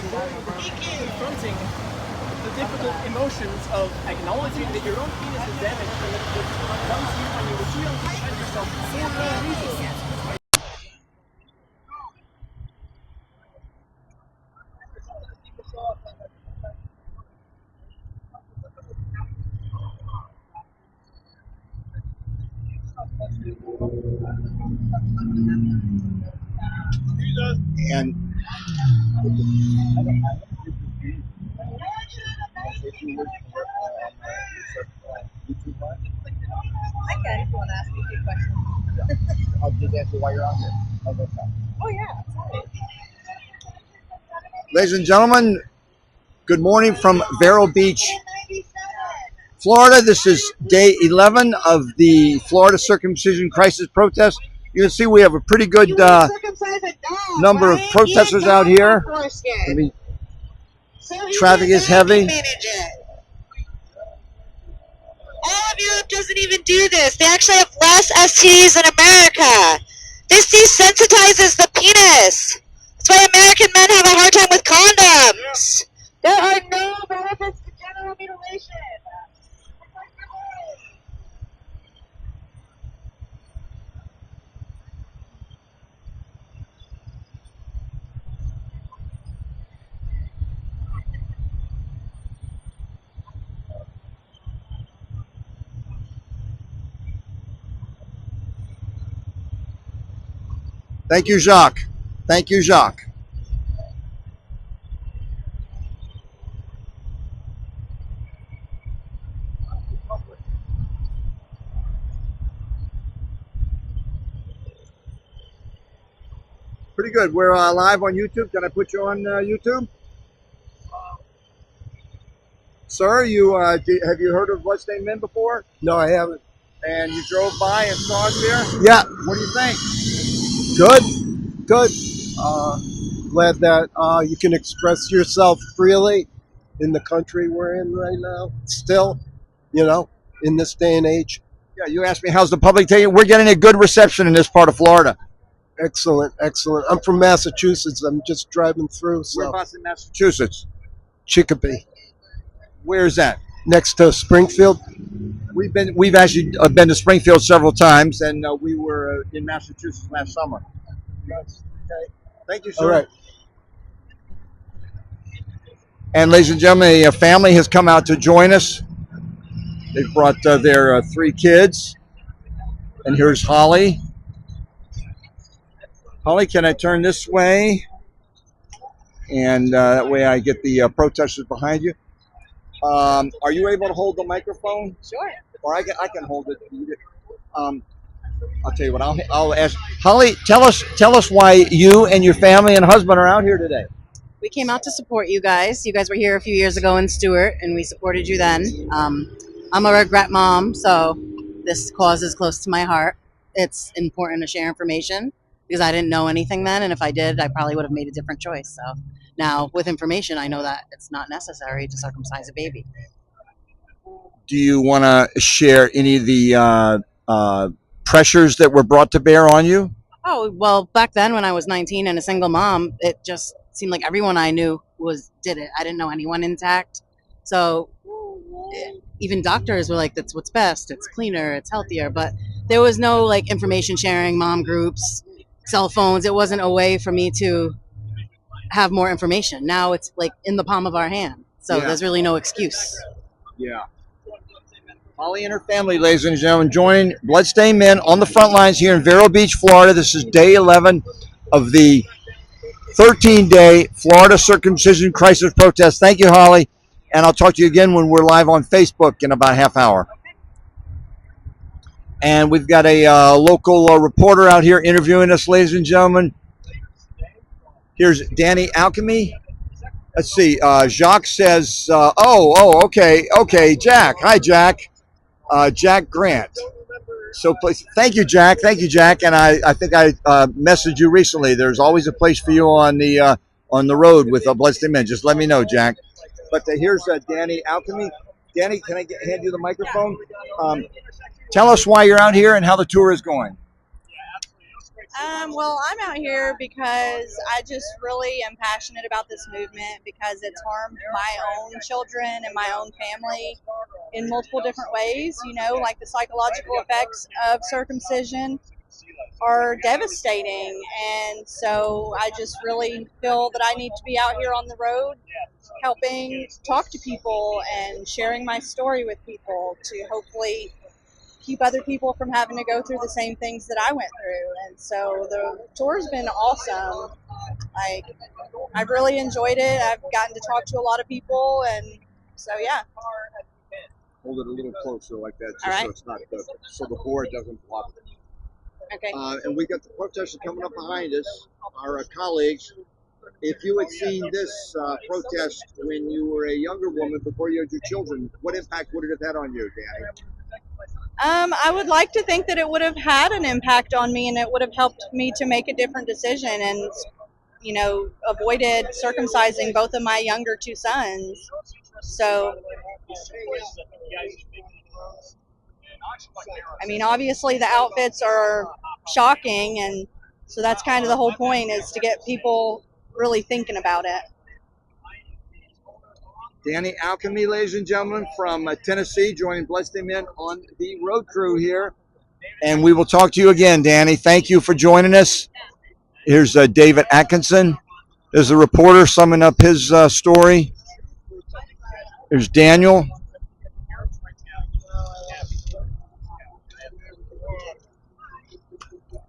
confronting the difficult emotions of acknowledging that your own penis is damaged and that it comes to you when you were too young to defend yourself for no reason. And I can if you want to ask me a few questions. I'll just answer while you're on here. Oh, yeah, absolutely. Ladies and gentlemen, good morning from Vero Beach, Florida. This is day 11 of the Florida circumcision crisis protest. You can see we have a pretty good number of protesters out here. I mean, traffic is heavy. All of Europe doesn't even do this. They actually have less STDs than America. This desensitizes the penis. That's why American men have a hard time with condoms. There are no benefits to genital mutilation. Thank you, Jacques. Thank you, Jacques. Pretty good. We're live on YouTube. Can I put you on YouTube? Sir, you have you heard of Bloodstained Men before? No, I haven't. And you drove by and saw us here? Yeah, What do you think? good. Glad that you can express yourself freely in the country we're in right now. Still, in this day and age. Yeah, you asked me how's the public taking it. We're getting a good reception in this part of Florida. Excellent. I'm from Massachusetts. I'm just driving through. So Whereabouts in Massachusetts? Chicopee, Where's that? next to Springfield. We've actually been to Springfield several times, and we were in Massachusetts last summer. Nice. Okay. Thank you, sir. All right. And ladies and gentlemen, a family has come out to join us. They've brought their 3 kids. And here's Holly. Holly, can I turn this way? And that way I get the protesters behind you. Are you able to hold the microphone? Sure. Or I can hold it. I'll tell you what. I'll ask Holly. Tell us why you and your family and husband are out here today. We came out to support you guys. You guys were here a few years ago in Stewart, and we supported you then. I'm a regret mom, so this cause is close to my heart. It's important to share information because I didn't know anything then, and if I did, I probably would have made a different choice. So now, with information, I know that it's not necessary to circumcise a baby. Do you want to share any of the pressures that were brought to bear on you? Oh, well, back then when I was 19 and a single mom, it just seemed like everyone I knew did it. I didn't know anyone intact. So even doctors were like, that's what's best. It's cleaner, it's healthier. But there was no like information sharing, mom groups, cell phones. It wasn't a way for me to have more information. Now it's like in the palm of our hand. So Yeah. there's really no excuse. Yeah. Holly and her family, ladies and gentlemen, joining Bloodstained Men on the front lines here in Vero Beach, Florida. This is day 11 of the 13-day Florida circumcision crisis protest. Thank you, Holly. And I'll talk to you again when we're live on Facebook in about a half hour. And we've got a local reporter out here interviewing us, ladies and gentlemen. Here's Danny Alchemy. Let's see. Jacques says, okay, Jack. Hi, Jack. Jack Grant. So please, thank you, Jack. And I think I messaged you recently. There's always a place for you on the road with Bloodstained Men. Just let me know, Jack. But here's Danny Alchemy. Danny, can I hand you the microphone? Tell us why you're out here and how the tour is going. Well, I'm out here because I just really am passionate about this movement because it's harmed my own children and my own family in multiple different ways. You know, like the psychological effects of circumcision are devastating. And so I just really feel that I need to be out here on the road helping talk to people and sharing my story with people to hopefully keep other people from having to go through the same things that I went through. And so the tour's been awesome. Like, I've really enjoyed it. I've gotten to talk to a lot of people, and so yeah. Hold it a little closer like that, just All right. so it's not so the board doesn't block it. Okay. And we got the protesters coming up behind us, our colleagues. If you had seen this protest when you were a younger woman before you had your children, what impact would it have had on you, Danny? I would like to think that it would have had an impact on me, and it would have helped me to make a different decision, and you know, avoided circumcising both of my younger two sons. So, I mean, obviously the outfits are shocking, and so that's kind of the whole point, is to get people really thinking about it. Danny Alchemy, ladies and gentlemen, from Tennessee, joining Bloodstained Men on the road crew here. And we will talk to you again, Danny. Thank you for joining us. Here's David Atkinson. There's a reporter summing up his story. There's Daniel.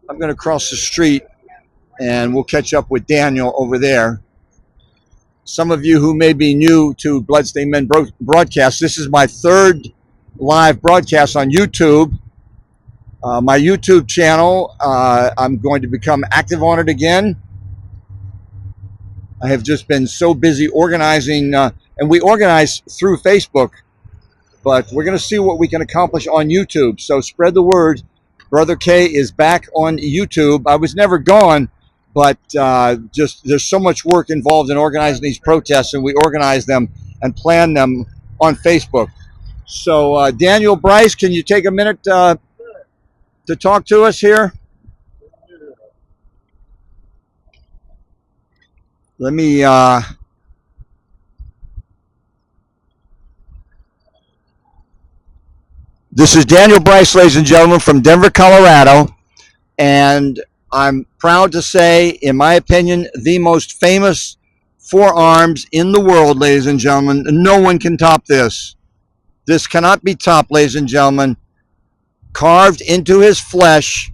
I'm going to cross the street and we'll catch up with Daniel over there. Some of you who may be new to Bloodstained Men broadcast, this is my third live broadcast on YouTube. My YouTube channel, I'm going to become active on it again. I have just been so busy organizing, and we organize through Facebook, but we're going to see what we can accomplish on YouTube. So spread the word. Brother K is back on YouTube. I was never gone, but just there's so much work involved in organizing these protests, and we organize them and plan them on Facebook. So Daniel Bryce, can you take a minute to talk to us here? Let me this is Daniel Bryce, ladies and gentlemen, from Denver, Colorado, and I'm proud to say, in my opinion, the most famous forearms in the world, ladies and gentlemen. No one can top this. This cannot be topped, ladies and gentlemen. Carved into his flesh,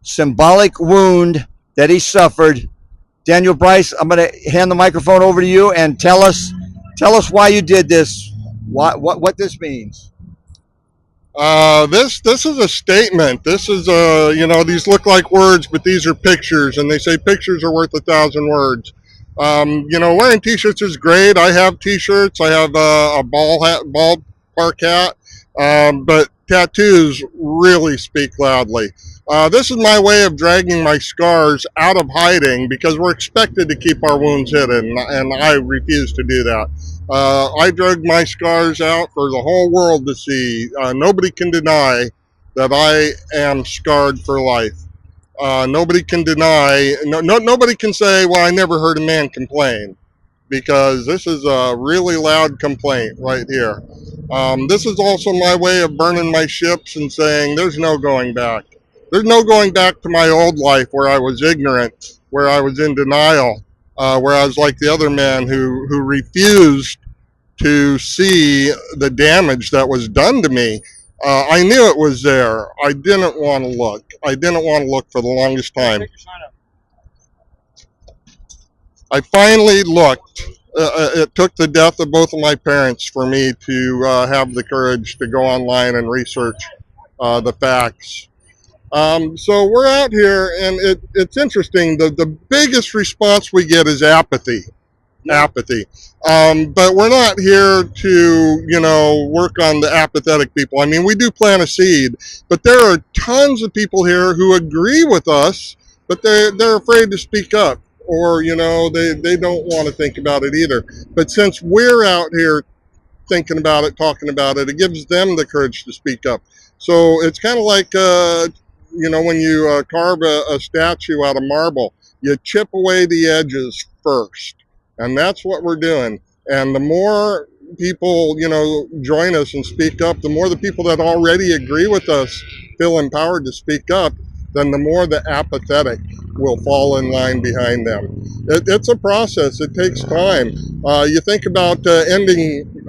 symbolic wound that he suffered. Daniel Bryce, I'm going to hand the microphone over to you and tell us why you did this, what this means. This is a statement. This is these look like words, but these are pictures, and they say pictures are worth 1,000 words. Wearing t-shirts is great. I have t-shirts. I have a ballpark hat, but tattoos really speak loudly. This is my way of dragging my scars out of hiding, because we're expected to keep our wounds hidden, and I refuse to do that. I drug my scars out for the whole world to see. Nobody can deny that I am scarred for life. Nobody can deny, nobody can say, well, I never heard a man complain, because this is a really loud complaint right here. This is also my way of burning my ships and saying there's no going back. There's no going back to my old life where I was ignorant, where I was in denial, where I was like the other man who refused to see the damage that was done to me. I knew it was there. I didn't want to look. I didn't want to look for the longest time. I finally looked. It took the death of both of my parents for me to have the courage to go online and research the facts. So we're out here, and it's interesting. The biggest response we get is apathy. Apathy. But we're not here to, work on the apathetic people. I mean, we do plant a seed, but there are tons of people here who agree with us, but they're afraid to speak up, or, they don't want to think about it either. But since we're out here thinking about it, talking about it, it gives them the courage to speak up. So it's kind of like, when you carve a statue out of marble, you chip away the edges first. And that's what we're doing. And the more people, join us and speak up, the more the people that already agree with us feel empowered to speak up, then the more the apathetic will fall in line behind them. It's a process. It takes time. You think about ending,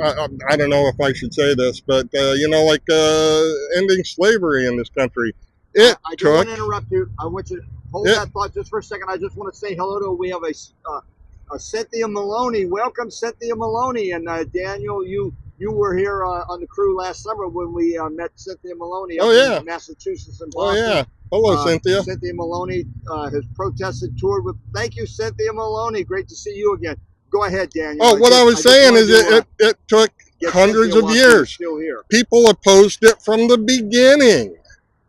I don't know if I should say this, but, ending slavery in this country. I don't want to interrupt you. I want you to hold that thought just for a second. I just want to say hello to, we have a Cynthia Maloney. Welcome, Cynthia Maloney. And Daniel, you were here on the crew last summer when we met Cynthia Maloney up in Massachusetts and Boston. Oh, yeah. Hello, Cynthia. Cynthia Maloney has protested, toured with. Thank you, Cynthia Maloney. Great to see you again. Go ahead, Daniel. Oh, what I was saying is it took hundreds of years. Still here. People opposed it from the beginning,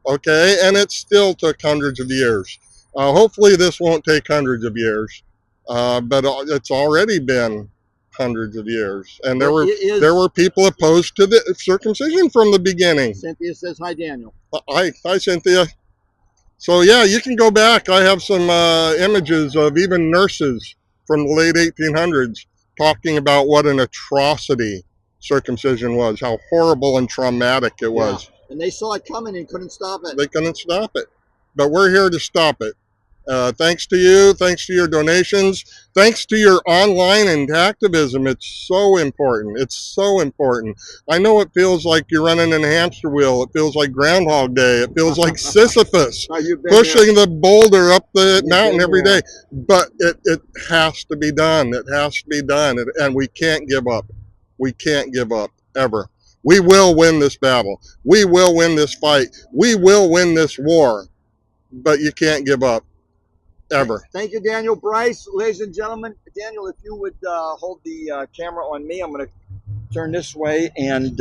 okay? And it still took hundreds of years. Hopefully this won't take hundreds of years, but it's already been hundreds of years. And there were people opposed to the circumcision from the beginning. Cynthia says, hi, Daniel. Hi, Cynthia. So, yeah, you can go back. I have some images of even nurses from the late 1800s talking about what an atrocity circumcision was, how horrible and traumatic it was. And they saw it coming and couldn't stop it. They couldn't stop it. But we're here to stop it. Thanks to you, thanks to your donations, thanks to your online and activism. It's so important. It's so important. I know it feels like you're running in a hamster wheel. It feels like Groundhog Day. It feels like Sisyphus pushing the boulder up the mountain every day. But it has to be done. It has to be done. And we can't give up. We can't give up, ever. We will win this battle. We will win this fight. We will win this war. But you can't give up. Ever. Thank you, Daniel. Bryce, ladies and gentlemen. Daniel, if you would hold the camera on me, I'm going to turn this way. And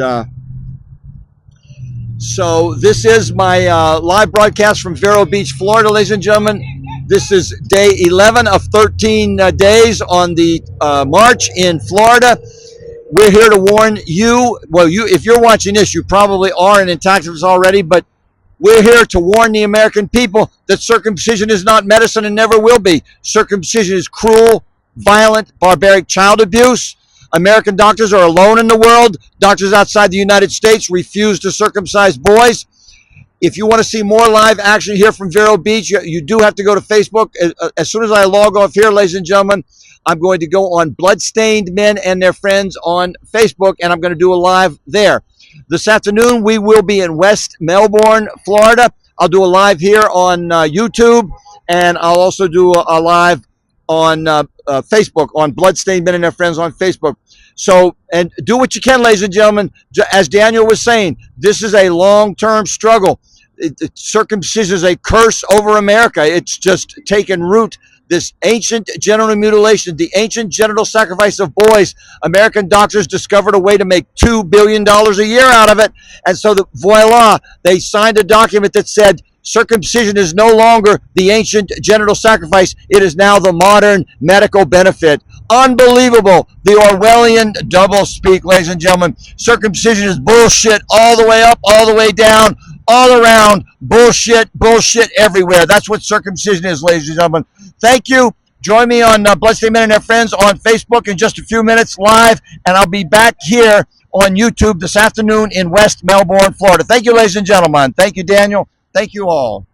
so this is my live broadcast from Vero Beach, Florida, ladies and gentlemen. This is day 11 of 13 days on the march in Florida. We're here to warn you. Well, if you're watching this, you probably are an activist already, but we're here to warn the American people that circumcision is not medicine and never will be. Circumcision is cruel, violent, barbaric child abuse. American doctors are alone in the world. Doctors outside the United States refuse to circumcise boys. If you want to see more live action here from Vero Beach, you do have to go to Facebook. As soon as I log off here, ladies and gentlemen, I'm going to go on Bloodstained Men and Their Friends on Facebook, and I'm going to do a live there. This afternoon, we will be in West Melbourne, Florida. I'll do a live here on YouTube, and I'll also do a live on Facebook, on Bloodstained Men and Their Friends on Facebook. So, and do what you can, ladies and gentlemen. As Daniel was saying, this is a long-term struggle. Circumcision is a curse over America. It's just taken root. This ancient genital mutilation, the ancient genital sacrifice of boys, American doctors discovered a way to make $2 billion a year out of it. And so, voila, they signed a document that said circumcision is no longer the ancient genital sacrifice. It is now the modern medical benefit. Unbelievable. The Orwellian doublespeak, ladies and gentlemen. Circumcision is bullshit all the way up, all the way down, all around. Bullshit, bullshit everywhere. That's what circumcision is, ladies and gentlemen. Thank you. Join me on Bloodstained Men and Their Friends on Facebook in just a few minutes live, and I'll be back here on YouTube this afternoon in West Melbourne, Florida. Thank you, ladies and gentlemen. Thank you, Daniel. Thank you all.